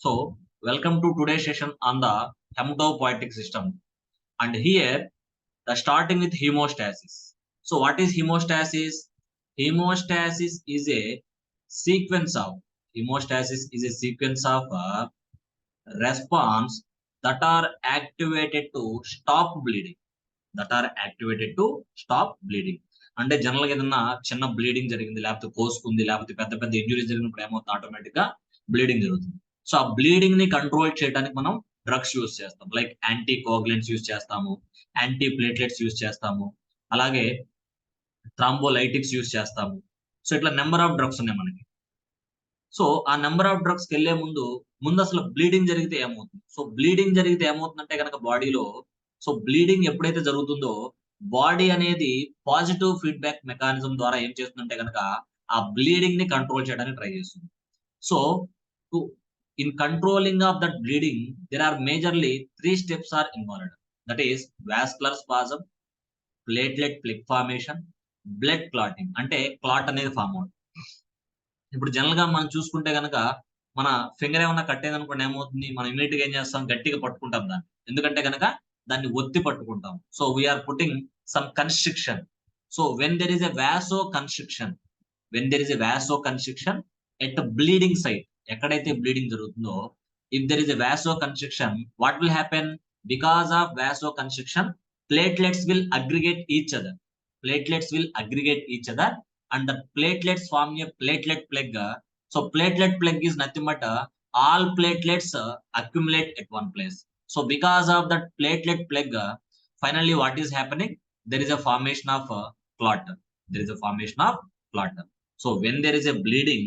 So, welcome to today's session on the hematopoietic system. And here, the starting with hemostasis. So, what is hemostasis? Hemostasis is a sequence of response that are activated to stop bleeding. అంటే general గా ఏదన్నా చిన్న bleeding జరిగింది, లేకపోతే కోసుకుంది, లేకపోతే పెద్ద పెద్ద injuries జరిగినప్పుడు ఏమవుతుంది, ఆటోమేటిక్ గా బ్లీడింగ్ జరుగుతుంది. సో ఆ బ్లీడింగ్ ని కంట్రోల్ చేయడానికి మనం డ్రగ్స్ యూజ్ చేస్తాం. లైక్ యాంటీ కోగులెంట్స్ యూజ్ చేస్తాము, యాంటీ ప్లేట్లెట్స్ యూజ్ చేస్తాము, అలాగే థ్రాంబోలైటిక్స్ యూజ్ చేస్తాము. సో ఇట్లా నెంబర్ ఆఫ్ డ్రగ్స్ ఉన్నాయి మనకి. సో ఆ నెంబర్ ఆఫ్ డ్రగ్స్ కి వెళ్లే ముందు అసలు బ్లీడింగ్ జరిగితే ఏమవుతుంది? సో బ్లీడింగ్ జరిగితే ఏమవుతుందంటే కనుక బాడీలో, సో బ్లీడింగ్ ఎప్పుడైతే జరుగుతుందో బాడీ అనేది పాజిటివ్ ఫీడ్బ్యాక్ మెకానిజం ద్వారా ఏం చేస్తుందంటే కనుక ఆ బ్లీడింగ్ ని కంట్రోల్ చేయడానికి ట్రై చేస్తుంది. So in controlling of that bleeding there are majorly 3 steps are involved. That is vascular spasm, platelet plug formation, blood clotting. అంటే క్లాట్ అనేది ఫామ్ అవుతుంది. ఇప్పుడు జనరల్ గా మనం చూసుకుంటే కనుక మన ఫింగర్ ఏమన్నా కట్టేది అనుకోండి, ఏమవుతుంది, మనం ఇమీడియట్ గా ఏం చేస్తాం, గట్టిగా పట్టుకుంటాం దాన్ని. ఎందుకంటే కనుక దాన్ని ఒత్తి పట్టుకుంటాం. So we are putting some constriction. So when there is a vasoconstriction at bleeding site, ఎక్కడైతే బ్లీడింగ్ జరుగుతుందో, if there is a vasoconstriction, what will happen? Because of vasoconstriction, platelets will aggregate each other and the platelets form a platelet plug. So platelet plug is nothing but all platelets accumulate at one place. So because of that platelet plug, finally what is happening? There is a formation of clot. So when there is a bleeding,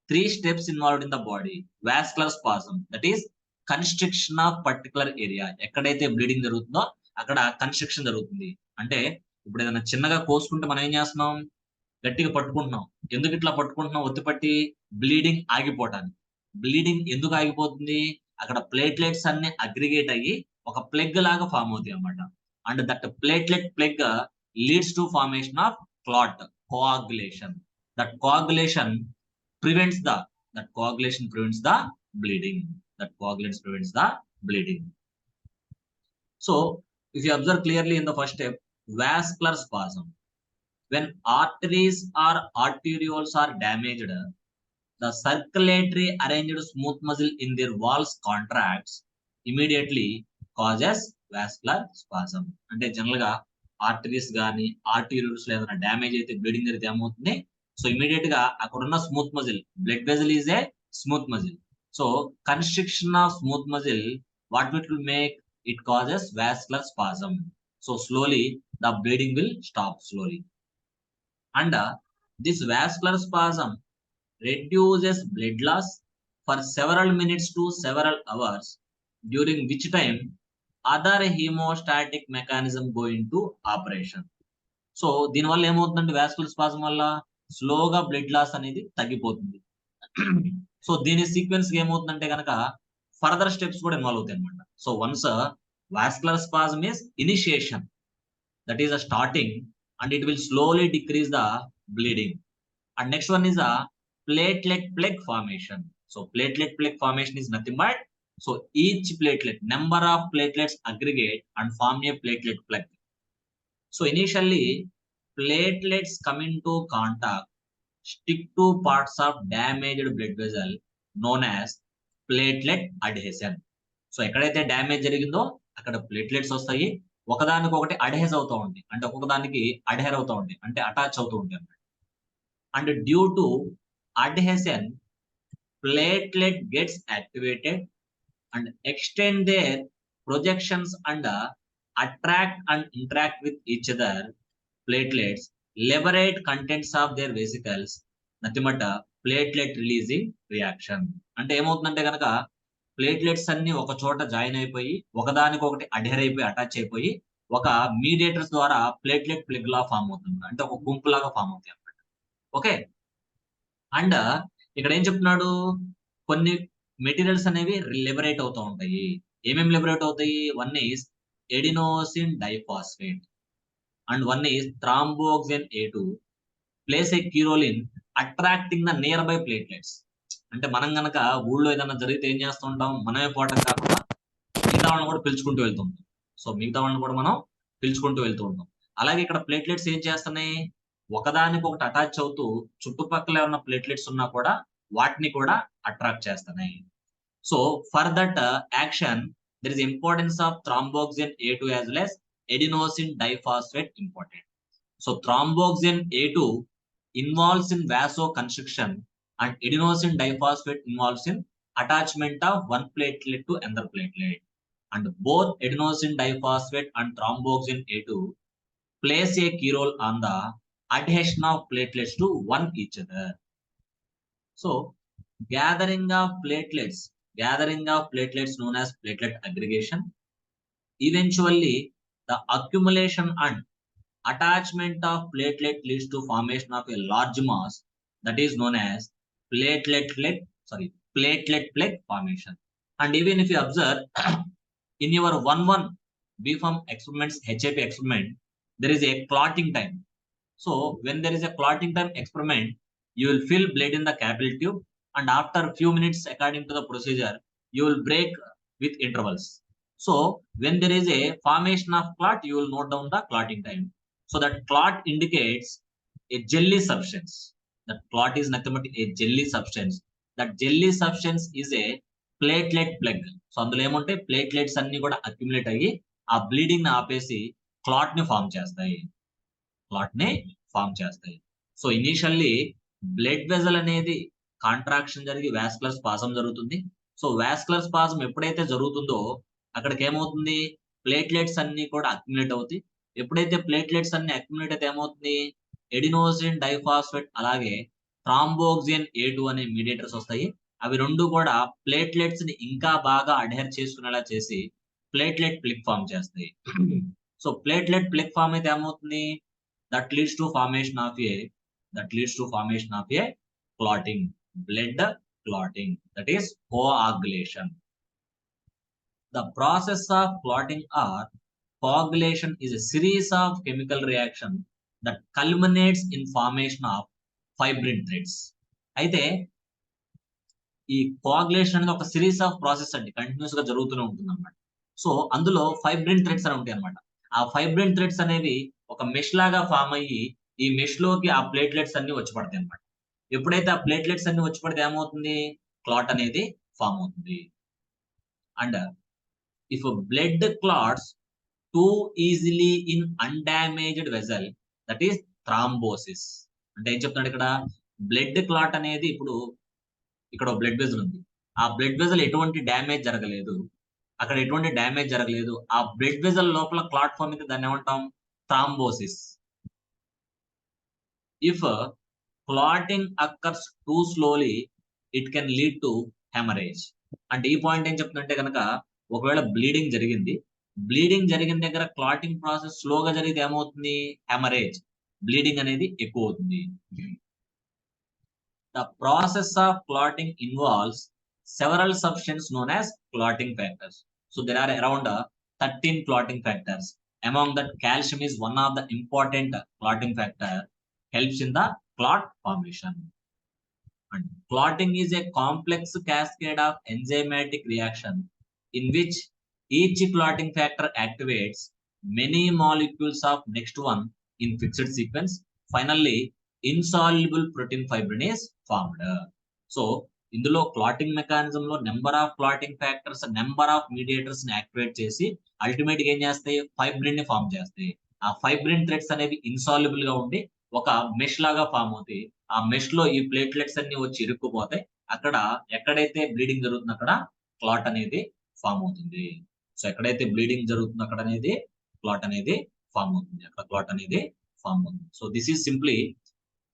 3 steps involved in the body. Vascular spasm, that is constriction of particular area. ఎక్కడైతే bleeding జరుగుతుందో అక్కడ construction జరుగుతుంది. అంటే ఇప్పుడు ఏదైనా చిన్నగా కోసుకుంటే మనం ఏం చేస్తున్నాం, గట్టిగా పట్టుకుంటున్నాం. ఎందుకు ఇట్లా పట్టుకుంటున్నాం? ఒత్తిపట్టి బ్లీడింగ్ ఆగిపోవటానికి. బ్లీడింగ్ ఎందుకు ఆగిపోతుంది? అక్కడ ప్లేట్లెట్స్ అన్ని అగ్రిగేట్ అయ్యి ఒక ప్లగ్ లాగా ఫామ్ అవుతాయి అన్నమాట. And that platelet plug leads to formation of clot, coagulation. That coagulation prevents the bleeding. So if you observe clearly in the first step, vascular spasm. When arteries or arterioles are damaged, the circulatory arranged smooth muscle in their walls contracts, immediately causes vascular spasm. అంటే general గా arteries గానీ arterioles ఏదైనా damage అయితే bleeding జరిగితే ఏమవుతుంది? So immediate గా అక్కడ ఉన్న smooth muscle, blood vessel is a smooth muscle. So constriction of smooth muscle, what it will make? It causes vascular spasm. So slowly the bleeding will stop slowly. And this vascular spasm reduces blood loss for several minutes to several hours, during which time other hemostatic mechanism go into operation. So దీనివల్ల ఏమవుతుందంటే vascular spasm వల్ల స్లోగా blood loss అనేది తగ్గిపోతుంది. So దీని sequence ఏమవుతుందంటే కనుక further steps కూడా ఇన్వాల్వ్ అవుతాయి అనమాట. So once vascular spasm is initiation, that is a starting, and it will slowly decrease the bleeding. And next one is a platelet plug formation. So platelet plug formation is nothing but, so each platelet, number of platelets aggregate and form a platelet plug. So initially platelets come into contact, stick to parts of damaged blood vessel known as platelet adhesion. So ఎక్కడైతే damage జరిగిందో అక్కడ platelets వస్తాయి, ఒకదానికి ఒకటి అడ్హెస్ అవుతూ ఉంటాయి, అంటే ఒక్కొక్కదానికి అడ్హెర్ అవుతూ ఉంటాయి, అంటే అటాచ్ అవుతూ ఉంటాయి అన్నమాట. And due to adhesion, platelet gets activated and extend there projections and attract and interact with each other. Platelets liberate contents of their vesicles, nothing but platelet releasing reaction. అంటే ఏమవుతుందంటే కనుక ప్లేట్లెట్స్ అన్ని ఒక చోట join అయిపోయి ఒకదానికొకటి అడ్హెర్ అయిపోయి attach అయిపోయి ఒక మీడియేటర్స్ ద్వారా ప్లేట్లెట్ ప్లగ్ లా ఫామ్ అవుతుంది, అంటే ఒక గుంపు లాగా ఫామ్ అవుతాయి అన్నమాట. ఓకే. అండ్ ఇక్కడ ఏం చెప్తున్నాడు, కొన్ని మెటీరియల్స్ అనేవి లిబరేట్ అవుతూ ఉంటాయి. ఏమేమి లిబరేట్ అవుతాయి? One is adenosine diphosphate and one is thromboxane A2 plays a key role in attracting the nearby platelets. అంటే మనం గనక ఊళ్ళో ఏదైనా జరిగితే ఏం చేస్తూ ఉంటాం, మనమే పోవటం కాకుండా మిగతా వాళ్ళని కూడా పిలుచుకుంటూ వెళ్తూ ఉంటాం. సో మిగతా వాళ్ళని కూడా మనం పిలుచుకుంటూ వెళ్తూ ఉంటాం. అలాగే ఇక్కడ ప్లేట్లెట్స్ ఏం చేస్తున్నాయి, ఒకదానికి ఒకటి అటాచ్ అవుతూ చుట్టుపక్కల ఉన్న ప్లేట్లెట్స్ ఉన్నా కూడా వాటిని కూడా అట్రాక్ట్ చేస్తున్నాయి. So for that action there is importance of thromboxane A2 as well as adenosine diphosphate important. So thromboxane A2 involves in vasoconstriction and adenosine diphosphate involves in attachment of one platelet to another platelet. And both adenosine diphosphate and thromboxane A2 plays a key role on the adhesion of platelets to one each other. So gathering of platelets known as platelet aggregation. Eventually, the accumulation and attachment of platelet leads to formation of a large mass that is known as platelet plaque formation. And even if you observe in your 1-1 B.Pharm experiments, HAP experiment, there is a clotting time. So when there is a clotting time experiment, you will fill blood in the capillary tube, and after a few minutes, according to the procedure, you will break with intervals. So when there is a formation of clot, you will note down the clotting time. So that clot indicates a jelly substance. That clot is nothing but a jelly substance. That jelly substance is a platelet plug. So అందులో ఏమంటే platelets అన్ని కూడా accumulate అయ్యి ఆ bleeding ని ఆపేసి clot ని form చేస్తాయి. సో ఇనిషియల్లీ బ్లడ్ వెజల్ అనేది కాంట్రాక్షన్ జరిగి వాస్కులర్ స్పాజం జరుగుతుంది. సో వాస్కులర్ స్పాజం ఎప్పుడైతే జరుగుతుందో అక్కడికి ఏమవుతుంది, ప్లేట్లెట్స్ అన్ని కూడా అక్యుములేట్ అవుతాయి. ఎప్పుడైతే ప్లేట్లెట్స్ అన్ని అక్యుములేట్ అయితే ఏమవుతుంది, ఎడినోసిన్ డైఫాస్ఫేట్ అలాగే థ్రాంబోక్సిన్ A2 అనే మీడియేటర్స్ వస్తాయి. అవి రెండు కూడా ప్లేట్లెట్స్ ని ఇంకా బాగా అడ్హెర్ చేసుకునేలా చేసి ప్లేట్లెట్ ప్లిక్ ఫామ్ చేస్తాయి. సో ప్లేట్లెట్ ప్లిక్ ఫామ్ అయితే ఏమవుతుంది, that leads to formation of a clotting, blood clotting, that is coagulation. The process of clotting or coagulation is a series of chemical reaction that culminates in formation of fibrin threads. అయితే ఈ coagulation అనేది ఒక series of process అండి, continuous గా జరుగుతూనే ఉంటుంది అన్నమాట. So అందులో ఫైబ్రిన్ థ్రెడ్స్ అని ఉంటాయి అనమాట. ఆ ఫైబ్రిన్ థ్రెడ్స్ అనేవి ఒక మెష్ లాగా ఫామ్ అయ్యి ఈ మెష్ లోకి ఆ ప్లేట్లెట్స్ అన్ని వచ్చి పడతాయి అనమాట. ఎప్పుడైతే ఆ ప్లేట్లెట్స్ అన్ని వచ్చి పడితే ఏమవుతుంది, క్లాట్ అనేది ఫామ్ అవుతుంది. And if blood clots too easily in undamaged vessel, that is thrombosis. అంటే ఏం చెప్తున్నాడు ఇక్కడ, బ్లడ్ క్లాట్ అనేది ఇప్పుడు ఇక్కడ బ్లడ్ వెజల్ ఉంది, ఆ బ్లడ్ వెజల్ ఎటువంటి డ్యామేజ్ జరగలేదు, ఆ బ్లడ్ వెజల్ లోపల క్లాట్ ఫామ్ అయితే దాన్ని ఏమంటాం, thrombosis. If clotting occurs two slowly it can lead to haemorrhage. అంటే ఈ పాయింట్ ఏం చెప్తుందంటే కనుక, ఒకవేళ బ్లీడింగ్ జరిగిన దగ్గర క్లాటింగ్ ప్రాసెస్ స్లోగా జరిగితే ఏమవుతుంది, హెమరేజ్, బ్లీడింగ్ అనేది ఎక్కువ అవుతుంది. The process of clotting involves several substances known as clotting factors. So there are around 13 clotting factors. Among that, calcium is one of the important clotting factor, helps in the clot formation. And clotting is a complex cascade of enzymatic reaction in which each clotting factor activates many molecules of next one in fixed sequence. Finally, insoluble protein fibrin is formed. So ఇందులో clotting mechanism లో number of clotting factors, number of mediators ని activate చేసి ultimate గా ఏం చేస్తాయి, fibrin ని form చేస్తాయి. ఆ ఫైబ్రిన్ థ్రెడ్స్ అనేవి ఇన్సాల్యుబుల్ గా ఉండి ఒక మెష్ లాగా ఫామ్ అవుతాయి. ఆ మెష్ లో ఈ ప్లేట్లెట్స్ అన్ని వచ్చి ఇరుక్కుపోతాయి. అక్కడ ఎక్కడైతే బ్లీడింగ్ జరుగుతుందో అక్కడ క్లాట్ అనేది ఫామ్ అవుతుంది. సో ఎక్కడైతే బ్లీడింగ్ జరుగుతుందో అక్కడ అనేది క్లాట్ అనేది ఫామ్ అవుతుంది, so this is simply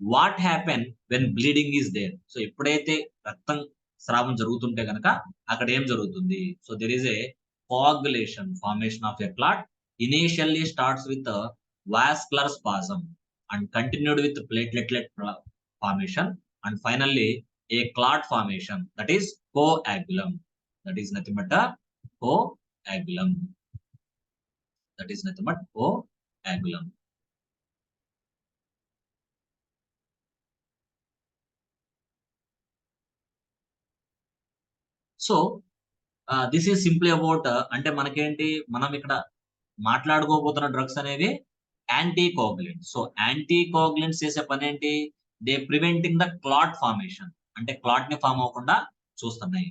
what happen when bleeding is there. So ఎప్పుడైతే రక్తం స్రావం జరుగుతుంటే కనుక అక్కడ ఏం జరుగుతుంది, so there is a coagulation, formation of a clot initially starts with vascular spasm and continued with platelet formation and finally a clot formation, that is coagulum. That is nothing but a coagulum. So this is simply about అంటే మనకేంటి, మనం ఇక్కడ మాట్లాడుకోబోతున్న drugs అనేవి anti కోగులెంట్స్. So anti కోగులెంట్స్ చేసే పని ఏంటి, they preventing the clot formation, అంటే clot ని ఫామ్ అవ్వకుండా చూస్తున్నాయి.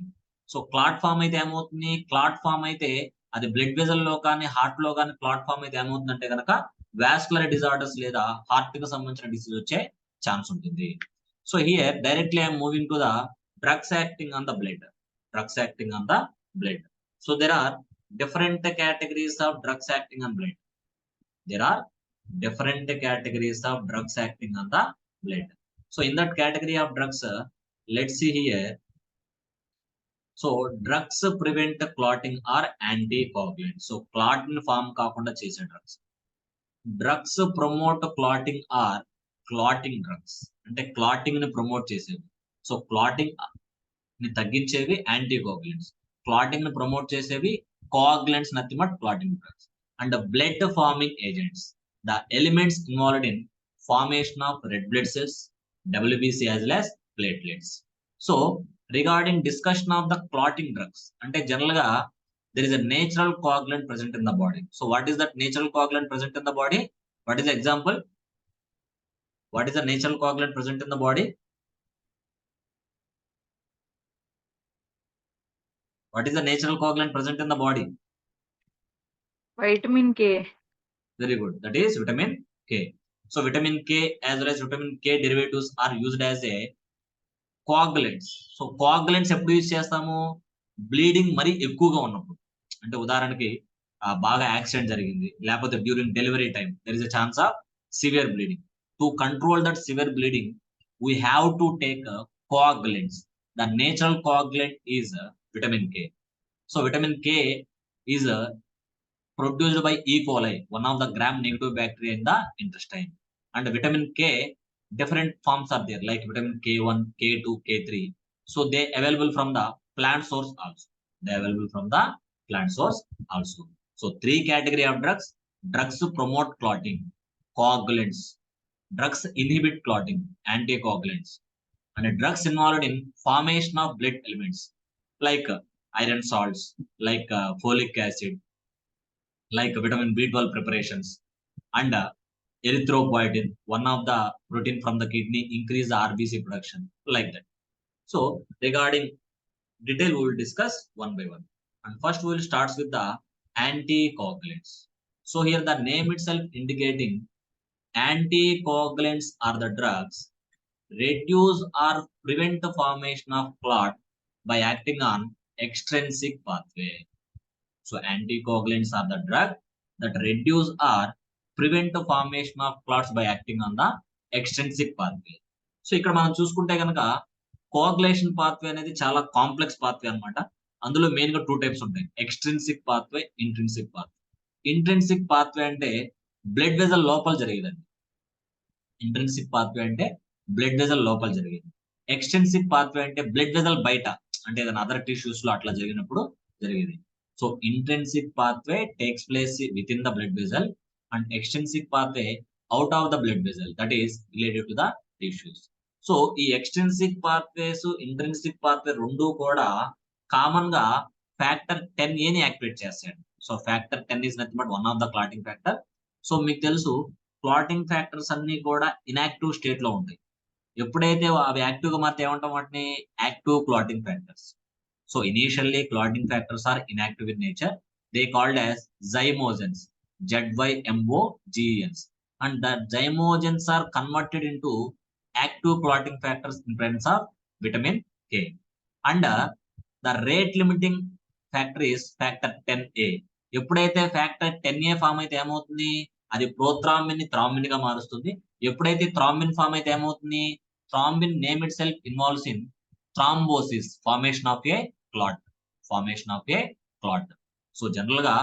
సో క్లాట్ ఫామ్ అయితే ఏమవుతుంది, క్లాట్ ఫామ్ అయితే అది బ్లడ్ వెజల్ లో కానీ హార్ట్ లో కానీ క్లాట్ ఫామ్ అయితే ఏమవుతుందంటే కనుక వాస్కులర్ డిజార్డర్స్ లేదా హార్ట్ కి సంబంధించిన డిసీజ్ వచ్చే ఛాన్స్ ఉంటుంది. So here directly I'm moving to the drugs acting on the blood. Drugs acting on the blood. So there are different categories of drugs acting on blood. There are different categories of drugs acting on the blood. So in that category of drugs, let's see here. So drugs prevent clotting or anticoagulants. So clotting form కాకుండా చేసే drugs. Drugs promote clotting or clotting drugs. అంటే clotting ని promote చేసేవి. So clotting ని తగ్గించేవి యాంటీకోగులెంట్స్, clotting ని promote చేసేవి coagulants, nothing but clotting drugs. And blood forming agents, the elements involved in formation of red blood cells, WBC as well as platelets. So regarding discussion of the clotting drugs, అంటే general గా there is a natural coagulant present in the body. So what is that natural coagulant present in the body? What is the example? What is the natural coagulant present in the body? What is the natural coagulant present in the body? Vitamin K. Very good. That is vitamin K. So vitamin K as well as vitamin K derivatives are used as a coagulants. So coagulants ఎప్పుడు use చేస్తాము, bleeding మరి ఎక్కువగా ఉన్నప్పుడు. అంటే ఉదాహరణకి బాగా accident జరిగింది, లేకపోతే during delivery time there is a chance of severe bleeding. To control that severe bleeding we have to take coagulants. The natural coagulant is vitamin K. So vitamin K is produced by E. coli, one of the gram-negative bacteria in the intestine. And vitamin K, different forms are there, like vitamin K1, K2, K3. So they available from the plant source also. They available from the plant source also. So three category of drugs. Drugs promote clotting, coagulants. Drugs inhibit clotting, anticoagulants. And drugs involved in formation of blood elements, like iron salts, like folic acid, like vitamin B12 preparations, and erythropoietin, one of the protein from the kidney, increase the RBC production, like that. So regarding detail, we will discuss one by one. And first we will start with the anticoagulants. So here the name itself indicating anticoagulants are the drugs reduce or prevent the formation of clot by acting on extrinsic pathway. So anticoagulants are the drug that reduce or prevent the formation of clots by acting on the extrinsic pathway. So ఇక్కడ మనం చూసుకుంటే కనుక coagulation pathway అనేది చాలా complex pathway అనమాట. అందులో main గా 2 types ఉంటాయి, extrinsic pathway, intrinsic pathway. Intrinsic pathway అంటే బ్లడ్ వెజల్ లోపల జరిగేదండి. ఇంట్రిన్సిక్ పాత్వే అంటే బ్లడ్ వెజల్ లోపల జరిగేది. ఎక్స్టెన్సిక్ పాత్వే అంటే బ్లడ్ వెజల్ బయట, అంటే ఏదైనా అదర్ టిష్యూస్ లో అట్లా జరిగినప్పుడు జరిగేది. So intrinsic pathway takes place within the blood vessel, and extrinsic pathway out of the blood vessel, that is related to the tissues. So ఈ extrinsic pathways, intrinsic pathway రెండు కూడా కామన్ గా factor 10A ని activate చేస్తాడు. So factor 10 is nothing but one of the clotting factor. So మీకు తెలుసు clotting factors అన్ని కూడా ఇన్యాక్టివ్ స్టేట్ లో ఉంటాయి. ఎప్పుడైతే అవి యాక్టివ్ గా మారితే ఏమంటాం వాటిని, active clotting factors. So initially clotting factors are inactive in nature. They called as zymogens, ZYMOGENs, and the zymogens are converted into active clotting factors in presence of vitamin K. And the rate limiting factor is factor 10A. ఎప్పుడైతే factor 10A form అయితే ఏమవుతుంది, అది prothrombin ని thrombin గా మారుస్తుంది. ఎప్పుడైతే thrombin form అయితే ఏమవుతుంది, thrombin name it self involves in thrombosis, formation of a clot, formation of a clot. So general గా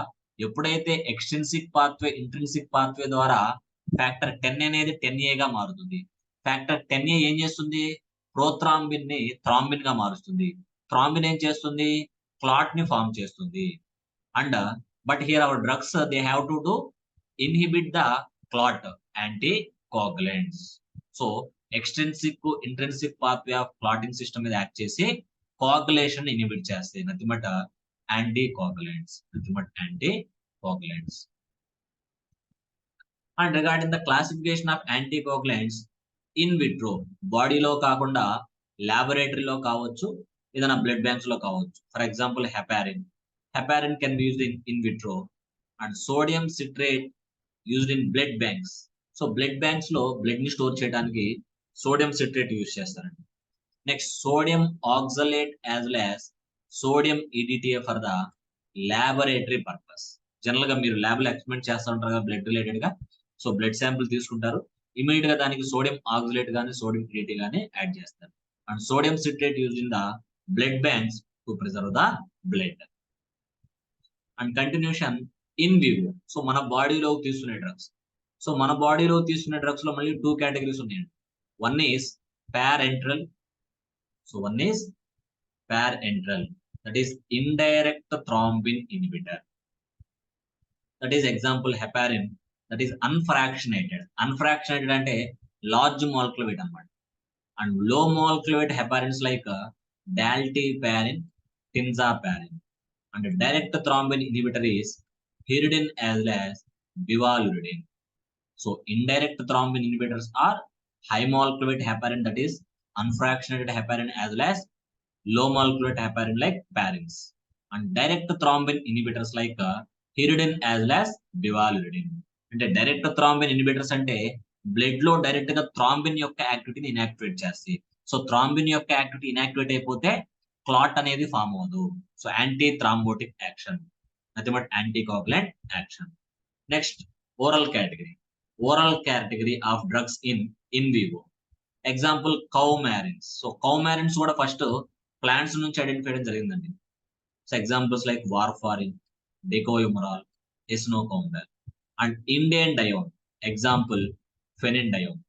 ఎప్పుడైతే ఎక్స్ట్రిన్సిక్ పాత్వే, ఇంట్రిన్సిక్ పాత్వే ద్వారా ఫ్యాక్టర్ 10 అనేది 10A గా మారుతుంది. ఫ్యాక్టర్ 10A ఏం చేస్తుంది, ప్రోథ్రాంబిన్ ని థ్రాంబిన్ గా మారుస్తుంది. థ్రాంబిన్ ఏం చేస్తుంది, క్లాట్ ని ఫామ్ చేస్తుంది. And but here our drugs they have to do inhibit the clot, anticoagulants. So extrinsic, intrinsic pathway of clotting system మీద యాక్ట్ చేసి coagulation inhibit చేస్తాయి. nothing but anticoagulants. nothing but anticoagulants. And regarding the classification of anticoagulants, in vitro బాడీలో కాకుండా laboratory లో కావచ్చు, ఏదైనా blood banks లో కావచ్చు. For example heparin can be used in vitro and sodium citrate used in blood banks. So blood banks లో blood ని store చేయడానికి సోడియం సిట్రేట్ యూజ్ చేస్తారండి. Next sodium oxalate as well as sodium EDTA for the laboratory purpose. General గా మీరు lab లో experiment చేస్తూ ఉంటారు కదా బ్లడ్ రిలేటెడ్ గా. సో బ్లడ్ శాంపుల్ తీసుకుంటారు, ఇమీడియట్ గా దానికి సోడియం ఆక్సలేట్ గానీ సోడియం EDTA గానీ యాడ్ చేస్తారు. And sodium citrate use in the blood banks to preserve the blood. And continuation in Vivo. So మన బాడీలో తీసుకునే డ్రగ్స్. సో మన బాడీలో తీసుకునే డ్రగ్స్ లో మళ్ళీ 2 కేటగిరీస్ ఉన్నాయండి. One is parenteral. So one is parenteral, that is indirect thrombin inhibitor. That is example heparin, that is unfractionated. Unfractionated ante large molecular weight anamata. And low molecular weight heparins like dalteparin, tinzaparin. And direct thrombin inhibitor is pyridine as well as bivaluridine. So indirect thrombin inhibitors are high molecular weight heparin, that is unfractionated heparin, as well as low molecular weight heparin like parins. And direct thrombin inhibitors like pyridine as well as bivaluridine. అంటే direct thrombin inhibitors అంటే blood లో direct గా thrombin యొక్క యాక్టివిటీని inactivate చేస్తాయి. So thrombin యొక్క activity inactivate అయిపోతే clot అనేది ఫామ్ అవ్వదు. So anti thrombotic action, nothing but anticoagulant action. Next oral category of drugs in vivo. Example coumarins. So coumarins కూడా ఫస్ట్ ప్లాంట్స్ నుంచి ఐడెంటిఫై చేయడం జరిగిందండి. So examples like warfarin, dicoumarol, acenocoumarol. And indandione, example phenindione.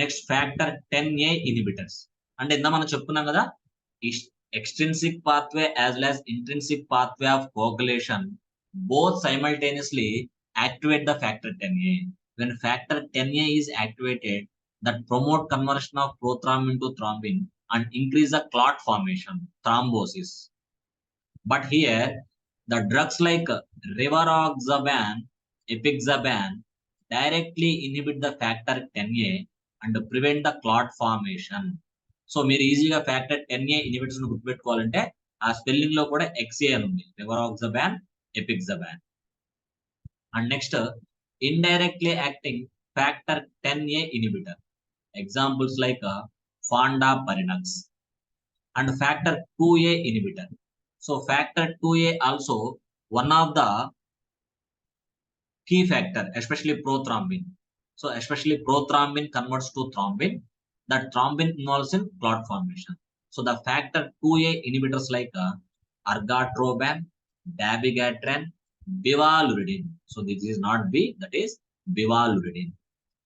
Next factor 10A inhibitors. అంటే ఇందా మనం చెప్పుకున్నాం కదా, extrinsic pathway as well as intrinsic pathway of coagulation both simultaneously activate the factor 10A. When factor 10A is activated, that promote conversion of prothrombin to thrombin and increase the clot formation, thrombosis. But here the drugs like rivaroxaban, apixaban directly inhibit the factor 10A and prevent the clot formation. So మీరు ఈజీగా factor 10A inhibitors ను గుర్తుపెట్టుకోవాలంటే ఆ spelling లో కూడా XA అని ఉంది, rivaroxaban, apixaban. And next indirectly acting factor 10A inhibitor, examples like fondaparinux. And factor 2A inhibitor. So factor 2A also one of the key factor, especially prothrombin. So especially prothrombin converts to thrombin. That thrombin involves in clot formation. So the factor 2A inhibitors like argatroban, dabigatran, bivaluridine. So this is not B, that is bivaluridine.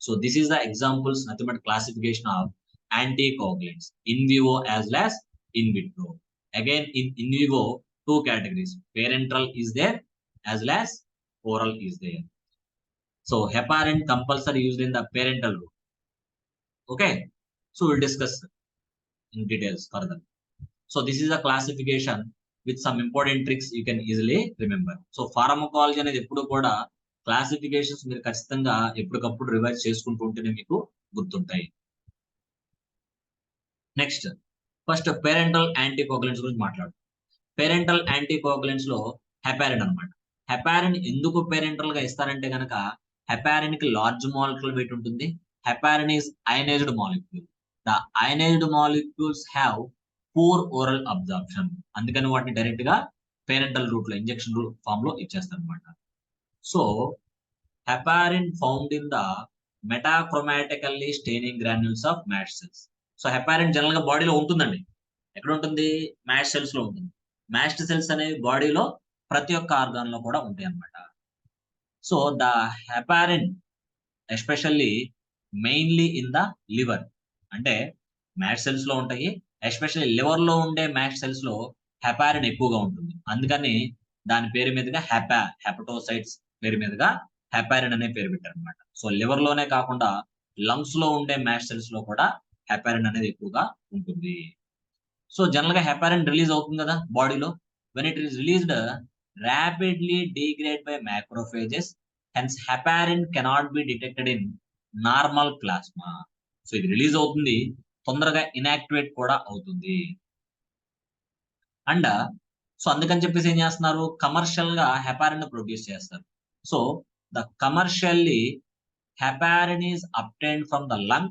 So this is the examples, nothing but classification of anticoagulants in vivo as well as in vitro. Again in vivo 2 categories, parenteral is there as well as oral is there. So heparin compulsory used in the parental route. Okay, so we'll discuss in details further. So this is a classification with some important tricks you can easily remember. So pharmacology అనేది ఎప్పుడు కూడా classifications మీరు ఖచ్చితంగా ఎప్పటికప్పుడు revise చేసుకుంటూ ఉంటేనే మీకు గుర్తుంటాయి. నెక్స్ట్ ఫస్ట్ పేరెంటల్ యాంటీకోగులెంట్స్ గురించి మాట్లాడు. పేరెంటల్ యాంటీకోగులెంట్స్ లో హెపారిన్ అన్నమాట. హెపారిన్ ఎందుకు పేరెంటల్ గా ఇస్తారంటే కనుక హెపారిన్ కి లార్జ్ మాలిక్యూల్ వెయిట్ ఉంటుంది. Heparin is ionized molecule. The ionized molecules have poor oral absorption. అందుకని వాటిని డైరెక్ట్ గా పేరెంటల్ రూట్ లో ఇంజెక్షన్ ఫామ్ లో ఇచ్చేస్తారు అనమాట. So heparin found in the metachromatically staining granules of mast cells. So heparin general గా బాడీలో ఉంటుందండి. ఎక్కడ ఉంటుంది? మ్యాస్ట్ సెల్స్ లో ఉంటుంది. మ్యాస్ట్ సెల్స్ అనేవి బాడీలో ప్రతి ఒక్క ఆర్గాన్ లో కూడా ఉంటాయి అన్నమాట. So the heparin especially mainly in the liver, అంటే మ్యాస్ట్ సెల్స్ లో ఉంటాయి. ఎస్పెషల్లీ లివర్ లో ఉండే మ్యాస్ట్ సెల్స్ లో హెపారిన్ ఎక్కువగా ఉంటుంది. అందుకని దాని పేరు మీదుగా హెపటోసైట్స్ పేరు మీదుగా హెపారిన్ అనే పేరు పెట్టారు అనమాట. సో లివర్ లోనే కాకుండా లంగ్స్ లో ఉండే మ్యాస్ట్ సెల్స్ లో కూడా హెపారిన్ అనేది ఎక్కువగా ఉంటుంది. సో జనరల్ గా హెపారిన్ రిలీజ్ అవుతుంది కదా బాడీలో. When it is released rapidly degrade by macrophages, hence heparin cannot be detected in normal plasma. So ఇది రిలీజ్ అవుతుంది, తొందరగా ఇన్యాక్టివేట్ కూడా అవుతుంది. అండ్ సో అందుకని చెప్పేసి ఏం చేస్తున్నారు, కమర్షియల్ గా హెపారిన్ ప్రొడ్యూస్ చేస్తారు. So the commercially heparin is obtained from the lung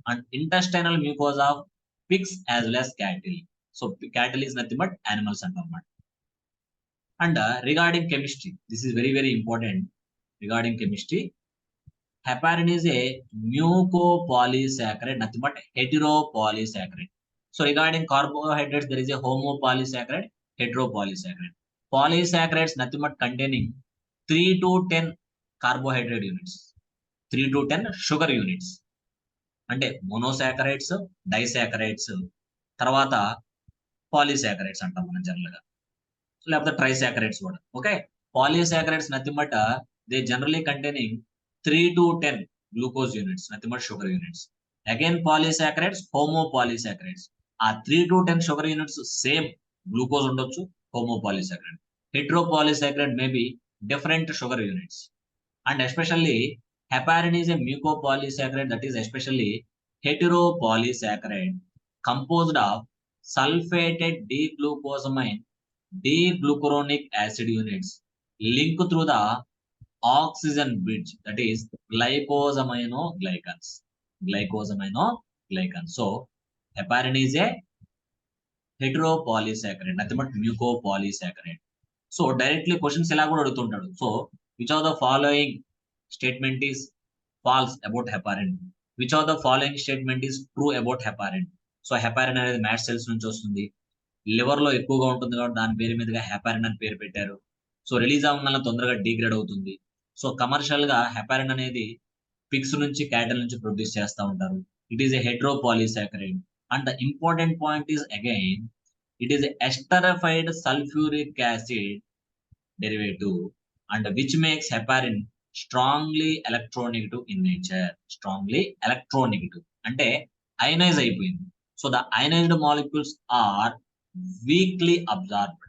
and intestinal mucosa of pigs as well as cattle. So cattle is nothing but animals అంటాం. And regarding chemistry, this is very, very important. Regarding chemistry, heparin is a mucopolysaccharide, nothing but heteropolysaccharide. So regarding carbohydrates, there is a homopolysaccharide, heteropolysaccharide. Polysaccharides, nothing but containing 3 to 10 carbohydrate units, 3 to 10 sugar units. అంటే monosaccharides, disaccharides, తర్వాత polysaccharides అంటాం మనం general గా, లేకపోతే trisaccharides కూడా. Okay, polysaccharides nothing but they generally containing 3 to 10 glucose units, nothing but sugar units. Again polysaccharides, homopolysaccharides. ఆ 3 to 10 sugar units same glucose ఉండొచ్చు, homopolysaccharide. Heteropolysaccharide may be different sugar units. And especially heparin is a mucopolysaccharide, that is especially heteropolysaccharide composed of sulfated D-glucosamine D-glucuronic acid units linked through the oxygen bridge, that is glycosaminoglycans. So heparin is a heteropolysaccharide, nothing but mucopolysaccharide. So directly questions ela kuda adugutuntadu. So which of the following statement is false about heparin? Which of the following statement is true about heparin? So heparin అనేది mat cells నుంచి వస్తుంది, liver లో ఎక్కువగా ఉంటుంది కాబట్టి దాని పేరు మీదుగా హెపారిన్ అని పేరు పెట్టారు. సో రిలీజ్ అవ్వడం తొందరగా డిగ్రేడ్ అవుతుంది. సో కమర్షియల్ గా హెపారిన్ అనేది పిగ్స్ నుంచి, క్యాటిల్ నుంచి ప్రొడ్యూస్ చేస్తూ ఉంటారు. It is a heteropolysaccharide. And the important point is again it is esterified sulphuric acid derivative, and which makes heparin strongly electronegative in nature. Strongly electronegative అంటే ionize అయిపోయింది. So the ionized molecules are weakly absorbed.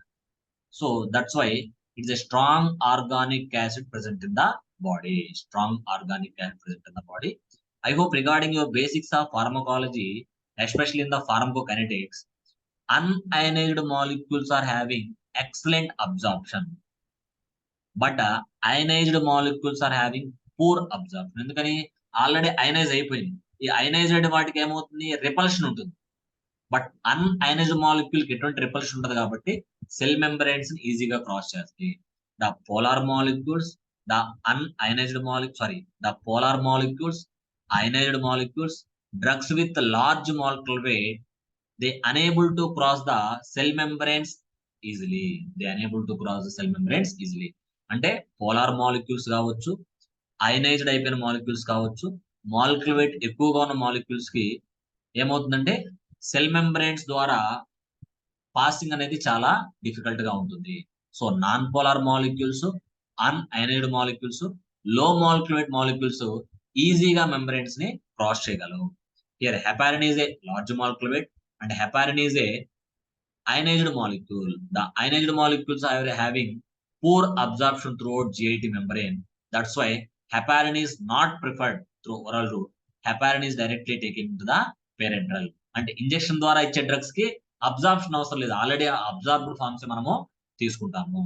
So that's why it's a strong organic acid present in the body. Strong organic acid present in the body. I hope regarding your basics of pharmacology, especially in the pharmacokinetics, unionized molecules are having excellent absorption, but ionized molecules are having poor absorption. ఎందుకని, already ionize అయిపోయింది. ఈ ionised వాటికి ఏమవుతుంది, repulsion ఉంటుంది. But అన్అయనైజ్డ్ molecule కి ఎటువంటి repulsion ఉంటుంది కాబట్టి సెల్ మెంబ్రెయిన్స్ ని ఈజీగా క్రాస్ చేస్తాయి. The polar molecules, the unionised the polar molecules, ionised molecules, drugs with large molecule weight, they unable to cross the cell membranes easily. అంటే పోలార్ మాలిక్యూల్స్ కావచ్చు, ionised అయిపోయిన మాలిక్యూల్స్ కావచ్చు, molecule wait ఎక్కువగా ఉన్న molecules కి ఏమవుతుందంటే cell membranes ద్వారా passing అనేది చాలా డిఫికల్ట్ గా ఉంటుంది. So non polar molecules, unionised molecules, low molecule weight molecules ఈజీగా మెంబ్రెయిన్స్ ని క్రాస్ చేయగలవు. Here heparin is a large molecule weight and heparin is a ionized molecule. The ionized molecules are having poor absorption throughout GIT membrane. That's why heparin is not preferred through oral route. Heparin is directly taken into the parenteral. అంటే injection ద్వారా ఇచ్చే drugs కి absorption అవసరం లేదు, already absorbed forms మనము తీసుకుంటాము.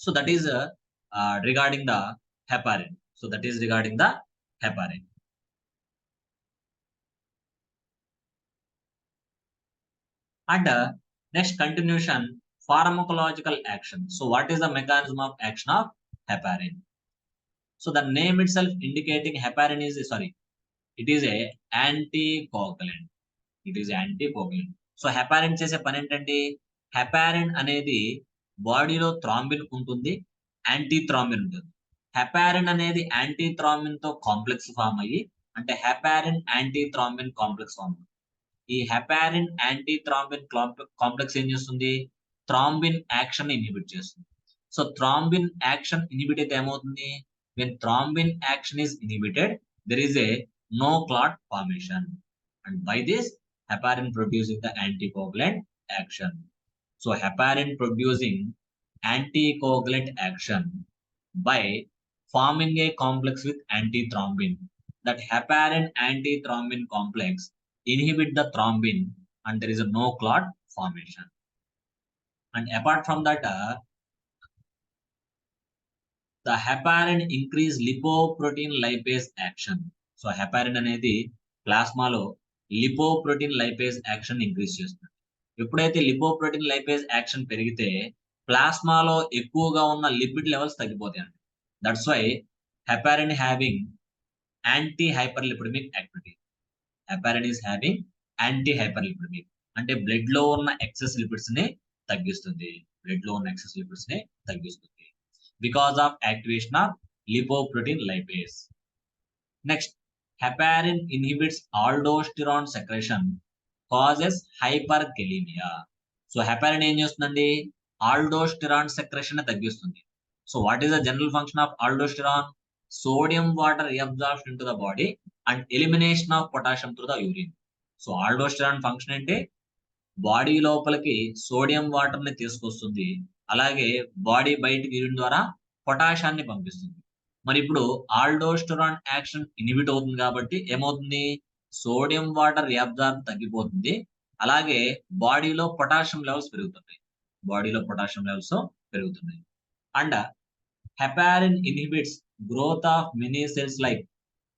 So that is regarding the heparin. So that is regarding the heparin. And next continuation, pharmacological action. So what is the mechanism of action of heparin? So the name itself indicating heparin is it is a anticoagulant. It is anticoagulant. So heparin చేసే పని ఏంటంటే, heparin అనేది బాడీలో thrombin ఉంటుంది, anti thrombin ఉంటుంది. Heparin అనేది anti thrombin తో complex form అయ్యి, అంటే heparin anti thrombin complex form. ఈ హెపారిన్ యాంటీ థ్రాంబిన్ కాంప్లెక్స్ ఏం చేస్తుంది, థ్రాంబిన్ యాక్షన్ ఇన్హిబిట్ చేస్తుంది. సో థ్రాంబిన్ యాక్షన్ ఇన్హిబిట్ అయితే ఏమవుతుంది, when thrombin action is inhibited there is a no clot formation, and by this heparin producing the anticoagulant action. So heparin producing anticoagulant action by forming a complex with antithrombin. That heparin antithrombin complex inhibit the thrombin and there is a no clot formation. And apart from that, the heparin increase lipoprotein lipase action. So heparin అనేది ప్లాస్మాలో lipoprotein lipase action increase చేస్తుంది. ఎప్పుడైతే lipoprotein lipase action పెరిగితే ప్లాస్మాలో ఎక్కువగా ఉన్న lipid levels తగ్గిపోతాయండి. That's why heparin having anti-hyperlipidemic activity. Heparin is having anti-hyperlipidemic అంటే బ్లడ్ లో ఉన్న ఎక్సెస్ లిపిడ్స్ ని తగ్గిస్తుంది. బ్లడ్ లో ఉన్న ఎక్సెస్ లిపిడ్స్ ని తగ్గిస్తుంది because of activation of lipoprotein lipase. Next, heparin inhibits aldosterone secretion, causes hyperkalemia. So heparin ఏం చేస్తుందండి, aldosterone secretion ని తగ్గిస్తుంది. So what is the general function of aldosterone? Sodium water reabsorption into the body and elimination of potassium through the urine. So aldosterone function అంటే body లోపలికి sodium water ని తీసుకొస్తుంది, అలాగే body బయటికి యూరిన్ ద్వారా పొటాషియాన్ని పంపిస్తుంది. మరి ఇప్పుడు ఆల్డోస్టెరాన్ యాక్షన్ ఇన్హిబిట్ అవుతుంది కాబట్టి ఏమవుతుంది, సోడియం వాటర్ రియాబ్జార్బ్ తగ్గిపోతుంది, అలాగే బాడీలో పొటాషియం లెవెల్స్ పెరుగుతున్నాయి. And heparin inhibits growth of many cells like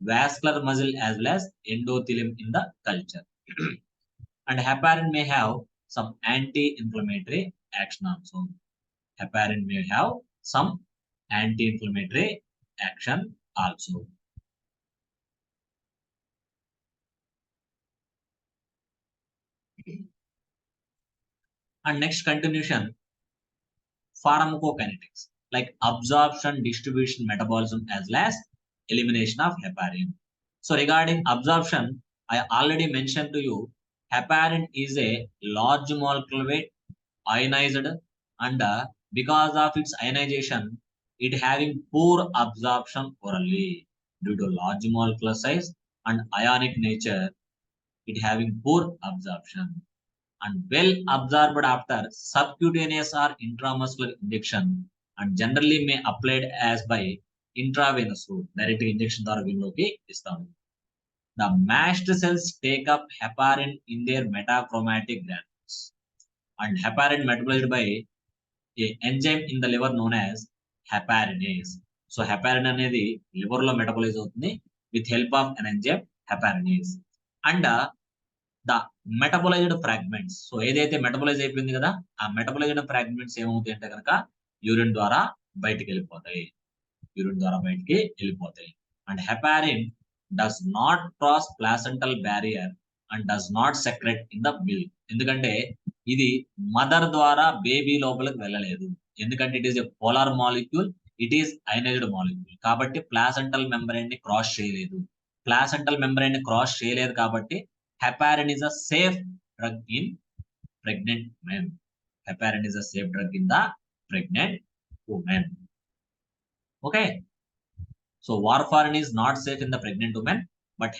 vascular muscle as well as endothelium in the culture. And heparin may have some anti-inflammatory action also. Heparin may have some anti-inflammatory action also. And next continuation, pharmacokinetics like absorption, distribution, metabolism as well as elimination of heparin. So regarding absorption, I already mentioned to you, heparin is a large molecular weight, ionized, and because of its ionization, it having poor absorption orally due to large molecular size and ionic nature. It having poor absorption and well absorbed after subcutaneous or intramuscular injection and generally may applied as by intravenous route, direct injection ద్వారా వీళ్ళకి ఇస్తాము. The mast cells take up heparin in their metachromatic granules and heparin metabolized by a enzyme in the liver known as heparinase. So heparin అనేది liver లో metabolize అవుతుంది with help of an enzyme heparinase. And the metabolized fragments, so ఏదైతే metabolise అయిపోయింది కదా, ఆ మెటబలైజ్డ్ fragments ఏమవుతాయి అంటే కనుక యూరిన్ ద్వారా బయటికి వెళ్ళిపోతాయి. And heparin does not cross placental barrier and does not secrete in the milk. ఎందుకంటే ఇది మదర్ ద్వారా బేబీ లోపలికి వెళ్ళలేదు, ఎందుకంటే it is a polar molecule, it is ionised molecule కాబట్టి ప్లాసెంటల్ మెంబ్రెయిన్ ని క్రాస్ చేయలేదు. కాబట్టి heparin is a safe drug in pregnant women. Okay, so warfarin is not safe in the pregnant women, but